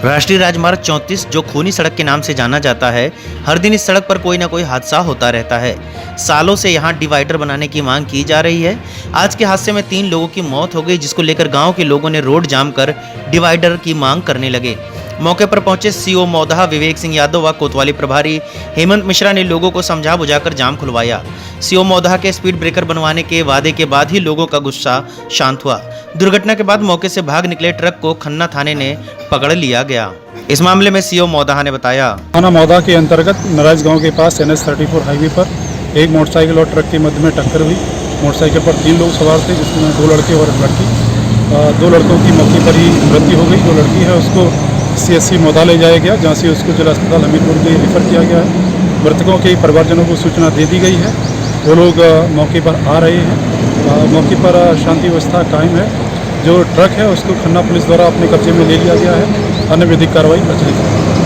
राष्ट्रीय राजमार्ग 34 जो खूनी सड़क के नाम से जाना जाता है, हर दिन इस सड़क पर कोई ना कोई हादसा होता रहता है। सालों से यहाँ डिवाइडर बनाने की मांग की जा रही है। आज के हादसे में 3 लोगों की मौत हो गई, जिसको लेकर गांव के लोगों ने रोड जाम कर डिवाइडर की मांग करने लगे। मौके पर पहुंचे सीओ मौदहा विवेक सिंह यादव व कोतवाली प्रभारी हेमंत मिश्रा ने लोगों को समझा बुझाकर जाम खुलवाया। सीओ मौदहा के स्पीड ब्रेकर बनवाने के वादे के बाद ही लोगों का गुस्सा शांत हुआ। दुर्घटना के बाद मौके से भाग निकले ट्रक को खन्ना थाने ने पकड़ लिया गया। इस मामले में सीओ मौदहा ने बताया, थाना मौदहा के अंतर्गत नराज गांव के पास NH 34 हाईवे पर एक मोटरसाइकिल और ट्रक के मध्य में टक्कर हुई। मोटरसाइकिल पर 3 लोग सवार थे, जिसमें 2 लड़के और एक लड़की। 2 लड़कों की मौके पर ही मृत्यु हो गई। जो लड़की है उसको CHC मौदहा ले जाया गया, जहाँ से उसको जिला अस्पताल हमीरपुर के रेफर किया गया है। मृतकों के परिवारजनों को सूचना दे दी गई है। वो लोग मौके पर आ रहे हैं। मौके पर शांति व्यवस्था कायम है। जो ट्रक है उसको खन्ना पुलिस द्वारा अपने कब्जे में ले लिया गया है। अन्य विधिक कार्रवाई प्रचलित है।